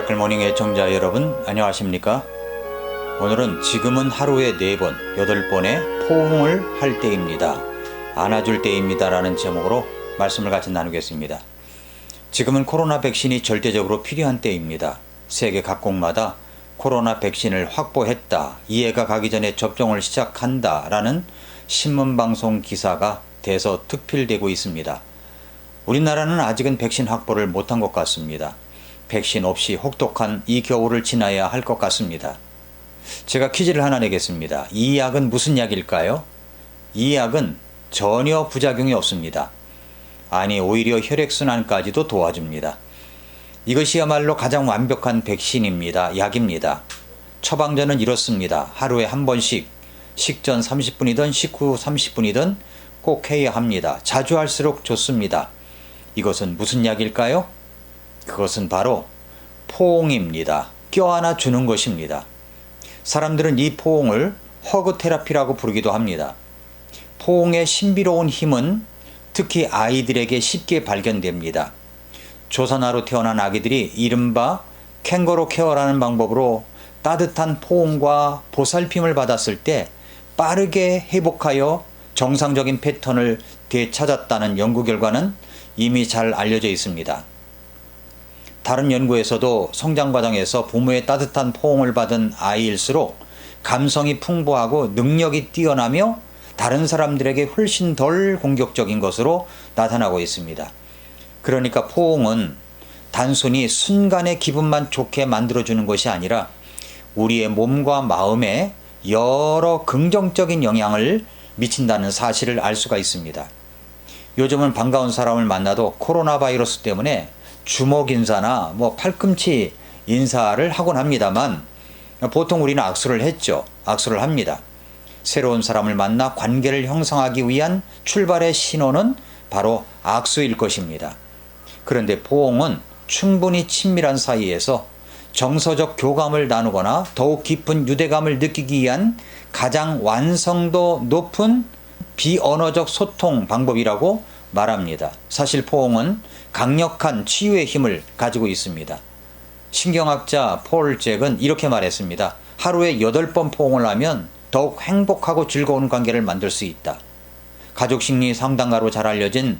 미라클모닝 애청자 여러분 안녕하십니까? 오늘은 지금은 하루에 4번, 8번의 포옹을 할 때입니다. 안아줄 때입니다 라는 제목으로 말씀을 같이 나누겠습니다. 지금은 코로나 백신이 절대적으로 필요한 때입니다. 세계 각국마다 코로나 백신을 확보했다, 이해가 가기 전에 접종을 시작한다 라는 신문방송 기사가 대서특필되고 있습니다. 우리나라는 아직은 백신 확보를 못한 것 같습니다. 백신 없이 혹독한 이 겨울을 지나야 할 것 같습니다. 제가 퀴즈를 하나 내겠습니다. 이 약은 무슨 약일까요? 이 약은 전혀 부작용이 없습니다. 아니, 오히려 혈액순환까지도 도와줍니다. 이것이야말로 가장 완벽한 백신입니다. 약입니다. 처방전은 이렇습니다. 하루에 한 번씩 식전 30분이든 식후 30분이든 꼭 해야 합니다. 자주 할수록 좋습니다. 이것은 무슨 약일까요? 그것은 바로 포옹입니다. 껴안아 주는 것입니다. 사람들은 이 포옹을 허그 테라피라고 부르기도 합니다. 포옹의 신비로운 힘은 특히 아이들에게 쉽게 발견됩니다. 조산아로 태어난 아기들이 이른바 캥거루 케어라는 방법으로 따뜻한 포옹과 보살핌을 받았을 때 빠르게 회복하여 정상적인 패턴을 되찾았다는 연구 결과는 이미 잘 알려져 있습니다. 다른 연구에서도 성장 과정에서 부모의 따뜻한 포옹을 받은 아이일수록 감성이 풍부하고 능력이 뛰어나며 다른 사람들에게 훨씬 덜 공격적인 것으로 나타나고 있습니다. 그러니까 포옹은 단순히 순간의 기분만 좋게 만들어주는 것이 아니라 우리의 몸과 마음에 여러 긍정적인 영향을 미친다는 사실을 알 수가 있습니다. 요즘은 반가운 사람을 만나도 코로나 바이러스 때문에 주먹 인사나 팔꿈치 인사를 하곤 합니다만 보통 우리는 악수를 했죠. 악수를 합니다. 새로운 사람을 만나 관계를 형성하기 위한 출발의 신호는 바로 악수일 것입니다. 그런데 포옹은 충분히 친밀한 사이에서 정서적 교감을 나누거나 더욱 깊은 유대감을 느끼기 위한 가장 완성도 높은 비언어적 소통 방법이라고 말합니다. 사실 포옹은 강력한 치유의 힘을 가지고 있습니다. 신경학자 폴 잭은 이렇게 말했습니다. 하루에 8번 포옹을 하면 더욱 행복하고 즐거운 관계를 만들 수 있다. 가족심리 상담가로 잘 알려진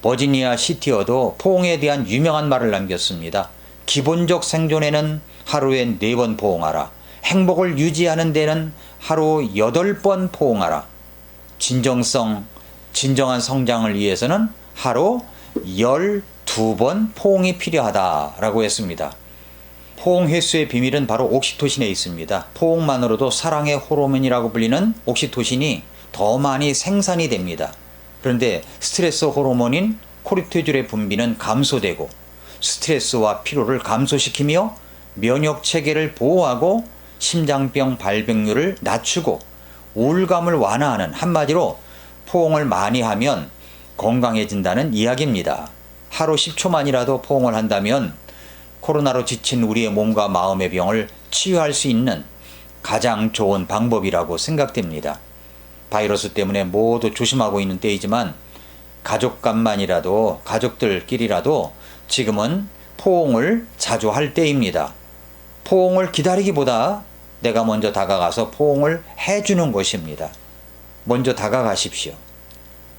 버지니아 시티어도 포옹에 대한 유명한 말을 남겼습니다. 기본적 생존에는 하루에 4번 포옹하라. 행복을 유지하는 데는 하루 8번 포옹하라. 진정한 성장을 위해서는 하루 12번 포옹이 필요하다라고 했습니다. 포옹 횟수의 비밀은 바로 옥시토신에 있습니다. 포옹만으로도 사랑의 호르몬이라고 불리는 옥시토신이 더 많이 생산이 됩니다. 그런데 스트레스 호르몬인 코르티졸의 분비는 감소되고 스트레스와 피로를 감소시키며 면역 체계를 보호하고 심장병 발병률을 낮추고 우울감을 완화하는, 한마디로 포옹을 많이 하면 건강해진다는 이야기입니다. 하루 10초만이라도 포옹을 한다면 코로나로 지친 우리의 몸과 마음의 병을 치유할 수 있는 가장 좋은 방법이라고 생각됩니다. 바이러스 때문에 모두 조심하고 있는 때이지만 가족들끼리라도 지금은 포옹을 자주 할 때입니다. 포옹을 기다리기보다 내가 먼저 다가가서 포옹을 해주는 것입니다. 먼저 다가가십시오.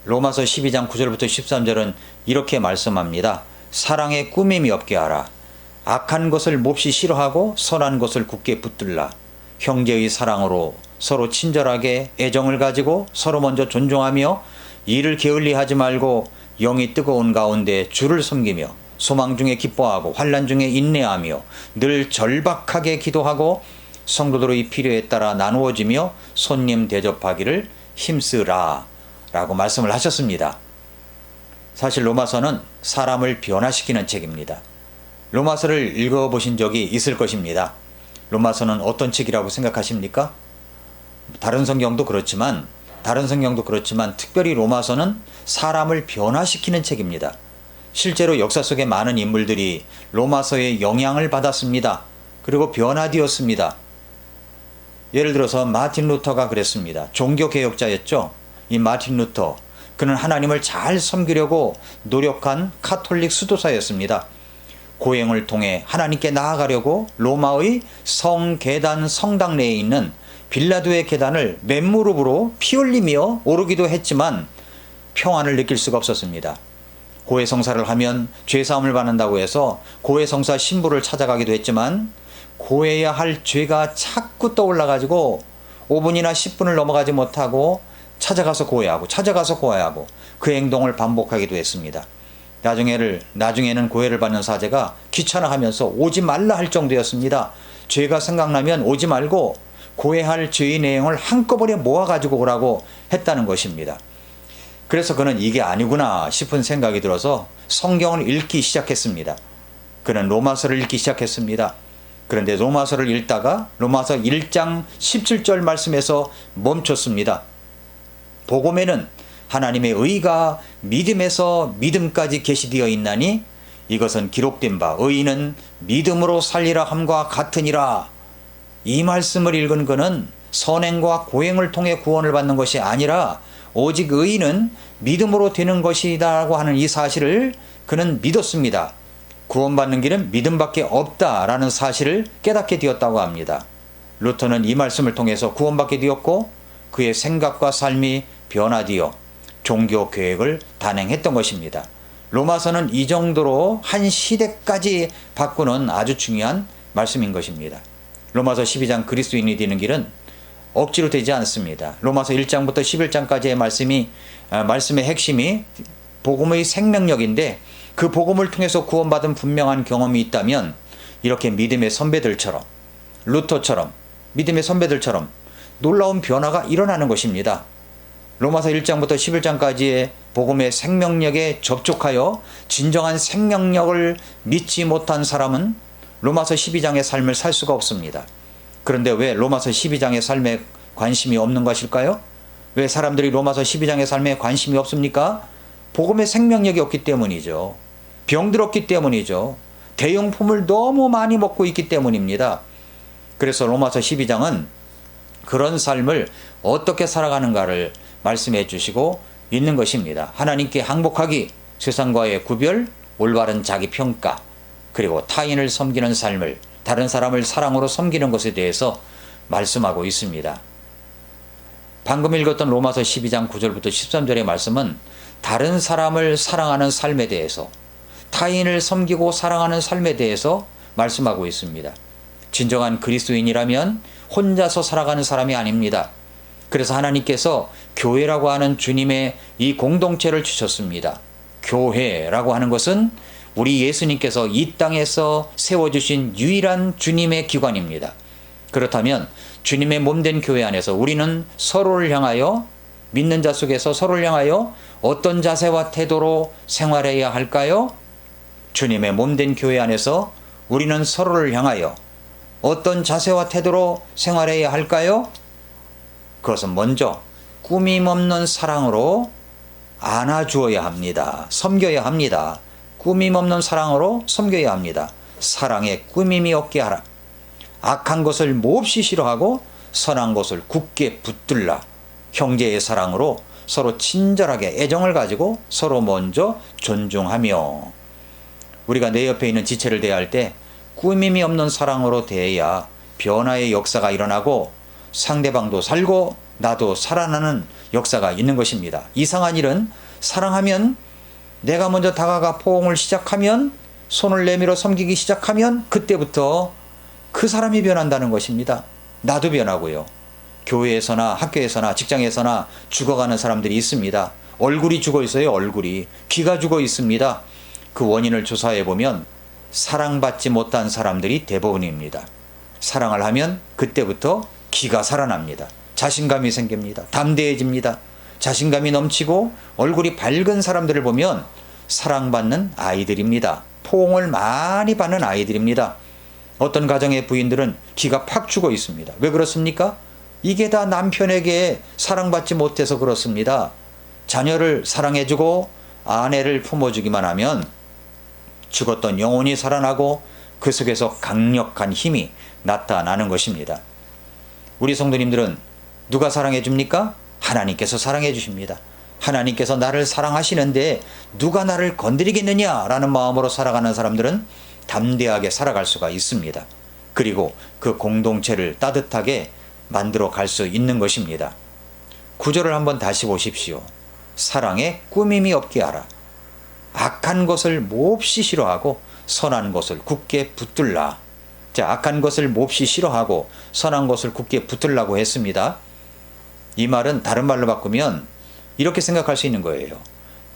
로마서 12장 9절부터 13절은 이렇게 말씀합니다. 사랑에 꾸밈이 없게 하라. 악한 것을 몹시 싫어하고 선한 것을 굳게 붙들라. 형제의 사랑으로 서로 친절하게 애정을 가지고 서로 먼저 존중하며 일을 게을리하지 말고 영이 뜨거운 가운데 주를 섬기며 소망 중에 기뻐하고 환난 중에 인내하며 늘 절박하게 기도하고 성도들의 필요에 따라 나누어지며 손님 대접하기를 힘쓰라 라고 말씀을 하셨습니다. 사실 로마서는 사람을 변화시키는 책입니다. 로마서를 읽어보신 적이 있을 것입니다. 로마서는 어떤 책이라고 생각하십니까? 다른 성경도 그렇지만 특별히 로마서는 사람을 변화시키는 책입니다. 실제로 역사 속의 많은 인물들이 로마서의 영향을 받았습니다. 그리고 변화되었습니다. 예를 들어서 마틴 루터가 그랬습니다. 종교개혁자였죠. 이 마틴 루터, 그는 하나님을 잘 섬기려고 노력한 카톨릭 수도사였습니다. 고행을 통해 하나님께 나아가려고 로마의 성계단 성당 내에 있는 빌라도의 계단을 맨무릎으로 피 흘리며 오르기도 했지만 평안을 느낄 수가 없었습니다. 고해성사를 하면 죄사함을 받는다고 해서 고해성사 신부를 찾아가기도 했지만 고해야 할 죄가 자꾸 떠올라가지고 5분이나 10분을 넘어가지 못하고 찾아가서 고해하고 그 행동을 반복하기도 했습니다. 나중에는 고해를 받는 사제가 귀찮아하면서 오지 말라 할 정도였습니다. 죄가 생각나면 오지 말고 고해할 죄의 내용을 한꺼번에 모아가지고 오라고 했다는 것입니다. 그래서 그는 이게 아니구나 싶은 생각이 들어서 성경을 읽기 시작했습니다. 그는 로마서를 읽기 시작했습니다. 그런데 로마서를 읽다가 로마서 1장 17절 말씀에서 멈췄습니다. 복음에는 하나님의 의가 믿음에서 믿음까지 계시되어 있나니 이것은 기록된 바 의인은 믿음으로 살리라 함과 같으니라. 이 말씀을 읽은 그는 선행과 고행을 통해 구원을 받는 것이 아니라 오직 의인은 믿음으로 되는 것이다라고 하는 이 사실을 그는 믿었습니다. 구원받는 길은 믿음밖에 없다라는 사실을 깨닫게 되었다고 합니다. 루터는 이 말씀을 통해서 구원받게 되었고 그의 생각과 삶이 변화되어 종교 계획을 단행했던 것입니다. 로마서는 이 정도로 한 시대까지 바꾸는 아주 중요한 말씀인 것입니다. 로마서 12장 그리스도인이 되는 길은 억지로 되지 않습니다. 로마서 1장부터 11장까지의 말씀의 핵심이 복음의 생명력인데 그 복음을 통해서 구원받은 분명한 경험이 있다면 이렇게 믿음의 선배들처럼 루터처럼 믿음의 선배들처럼 놀라운 변화가 일어나는 것입니다. 로마서 1장부터 11장까지의 복음의 생명력에 접촉하여 진정한 생명력을 믿지 못한 사람은 로마서 12장의 삶을 살 수가 없습니다. 그런데 왜 로마서 12장의 삶에 관심이 없는 것일까요? 왜 사람들이 로마서 12장의 삶에 관심이 없습니까? 복음의 생명력이 없기 때문이죠. 병들었기 때문이죠. 대용품을 너무 많이 먹고 있기 때문입니다. 그래서 로마서 12장은 그런 삶을 어떻게 살아가는가를 말씀해 주시고 있는 것입니다. 하나님께 항복하기, 세상과의 구별, 올바른 자기 평가, 그리고 타인을 섬기는 삶을, 다른 사람을 사랑으로 섬기는 것에 대해서 말씀하고 있습니다. 방금 읽었던 로마서 12장 9절부터 13절의 말씀은 다른 사람을 사랑하는 삶에 대해서, 타인을 섬기고 사랑하는 삶에 대해서 말씀하고 있습니다. 진정한 그리스도인이라면 혼자서 살아가는 사람이 아닙니다. 그래서 하나님께서 교회라고 하는 주님의 이 공동체를 주셨습니다. 교회라고 하는 것은 우리 예수님께서 이 땅에서 세워주신 유일한 주님의 기관입니다. 그렇다면 주님의 몸된 교회 안에서 우리는 서로를 향하여, 믿는 자 속에서 서로를 향하여 어떤 자세와 태도로 생활해야 할까요? 주님의 몸된 교회 안에서 우리는 서로를 향하여 어떤 자세와 태도로 생활해야 할까요? 그것은 먼저 꾸밈 없는 사랑으로 안아주어야 합니다. 섬겨야 합니다. 꾸밈 없는 사랑으로 섬겨야 합니다. 사랑에 꾸밈이 없게 하라. 악한 것을 몹시 싫어하고 선한 것을 굳게 붙들라. 형제의 사랑으로 서로 친절하게 애정을 가지고 서로 먼저 존중하며, 우리가 내 옆에 있는 지체를 대할 때 꾸밈이 없는 사랑으로 대해야 변화의 역사가 일어나고 상대방도 살고 나도 살아나는 역사가 있는 것입니다. 이상한 일은 사랑하면, 내가 먼저 다가가 포옹을 시작하면, 손을 내밀어 섬기기 시작하면 그때부터 그 사람이 변한다는 것입니다. 나도 변하고요. 교회에서나 학교에서나 직장에서나 죽어가는 사람들이 있습니다. 얼굴이 죽어 있어요. 얼굴이. 귀가 죽어 있습니다. 그 원인을 조사해 보면 사랑받지 못한 사람들이 대부분입니다. 사랑을 하면 그때부터 기가 살아납니다. 자신감이 생깁니다. 담대해집니다. 자신감이 넘치고 얼굴이 밝은 사람들을 보면 사랑받는 아이들입니다. 포옹을 많이 받는 아이들입니다. 어떤 가정의 부인들은 기가 팍 죽어 있습니다. 왜 그렇습니까? 이게 다 남편에게 사랑받지 못해서 그렇습니다. 자녀를 사랑해주고 아내를 품어주기만 하면 죽었던 영혼이 살아나고 그 속에서 강력한 힘이 나타나는 것입니다. 우리 성도님들은 누가 사랑해 줍니까? 하나님께서 사랑해 주십니다. 하나님께서 나를 사랑하시는데 누가 나를 건드리겠느냐라는 마음으로 살아가는 사람들은 담대하게 살아갈 수가 있습니다. 그리고 그 공동체를 따뜻하게 만들어 갈 수 있는 것입니다. 구절을 한번 다시 보십시오. 사랑에 꾸밈이 없게 하라. 악한 것을 몹시 싫어하고 선한 것을 굳게 붙들라. 자, 악한 것을 몹시 싫어하고 선한 것을 굳게 붙들라고 했습니다. 이 말은 다른 말로 바꾸면 이렇게 생각할 수 있는 거예요.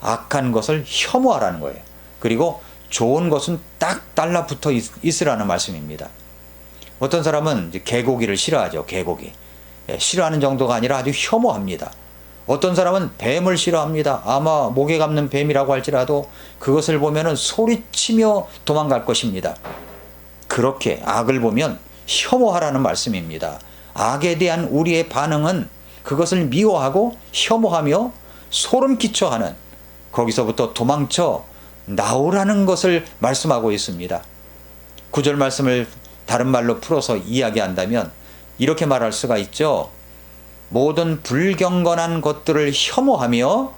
악한 것을 혐오하라는 거예요. 그리고 좋은 것은 딱 달라붙어 있으라는 말씀입니다. 어떤 사람은 이제 개고기를 싫어하죠. 개고기. 싫어하는 정도가 아니라 아주 혐오합니다. 어떤 사람은 뱀을 싫어합니다. 아마 목에 감는 뱀이라고 할지라도 그것을 보면은 소리치며 도망갈 것입니다. 그렇게 악을 보면 혐오하라는 말씀입니다. 악에 대한 우리의 반응은 그것을 미워하고 혐오하며 소름 끼쳐하는, 거기서부터 도망쳐 나오라는 것을 말씀하고 있습니다. 구절 말씀을 다른 말로 풀어서 이야기한다면 이렇게 말할 수가 있죠. 모든 불경건한 것들을 혐오하며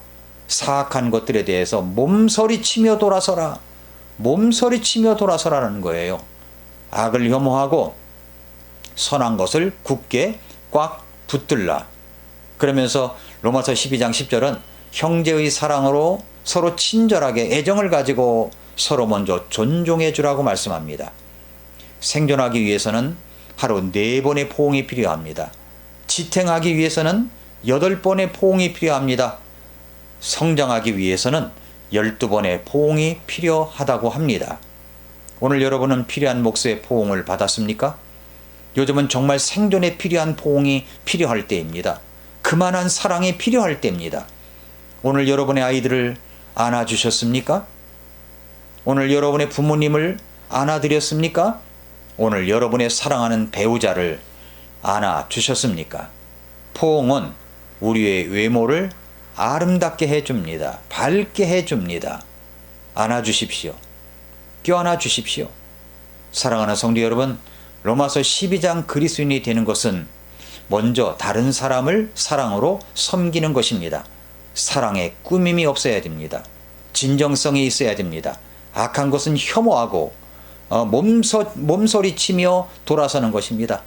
사악한 것들에 대해서 몸서리치며 돌아서라. 몸서리치며 돌아서라는 거예요. 악을 혐오하고 선한 것을 굳게 꽉 붙들라. 그러면서 로마서 12장 10절은 형제의 사랑으로 서로 친절하게 애정을 가지고 서로 먼저 존중해 주라고 말씀합니다. 생존하기 위해서는 하루 4번의 포옹이 필요합니다. 지탱하기 위해서는 8번의 포옹이 필요합니다. 성장하기 위해서는 12번의 포옹이 필요하다고 합니다. 오늘 여러분은 필요한 몫의 포옹을 받았습니까? 요즘은 정말 생존에 필요한 포옹이 필요할 때입니다. 그만한 사랑이 필요할 때입니다. 오늘 여러분의 아이들을 안아주셨습니까? 오늘 여러분의 부모님을 안아드렸습니까? 오늘 여러분의 사랑하는 배우자를 안아주셨습니까? 포옹은 우리의 외모를 아름답게 해줍니다. 밝게 해줍니다. 안아주십시오. 껴안아 주십시오. 사랑하는 성도 여러분, 로마서 12장 그리스도인이 되는 것은 먼저 다른 사람을 사랑으로 섬기는 것입니다. 사랑에 꾸밈이 없어야 됩니다. 진정성이 있어야 됩니다. 악한 것은 혐오하고 몸소리치며 돌아서는 것입니다.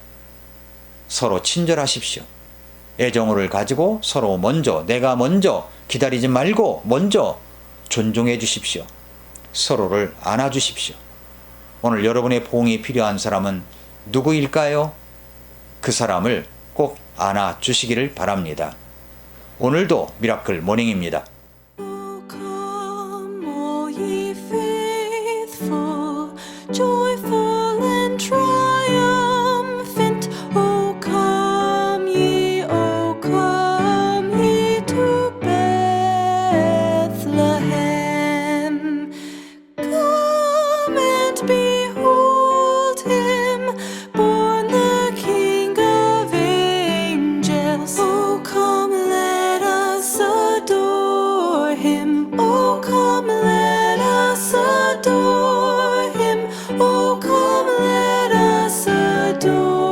서로 친절하십시오. 애정을 가지고 서로 먼저, 내가 먼저 기다리지 말고 먼저 존중해 주십시오. 서로를 안아주십시오. 오늘 여러분의 포옹이 필요한 사람은 누구일까요? 그 사람을 꼭 안아주시기를 바랍니다. 오늘도 미라클 모닝입니다. Joyful and triumphant, O come ye to Bethlehem. Come and behold him, born the King of angels. O come, let us adore him. O come, let us adore him. Oh, come, let us adore.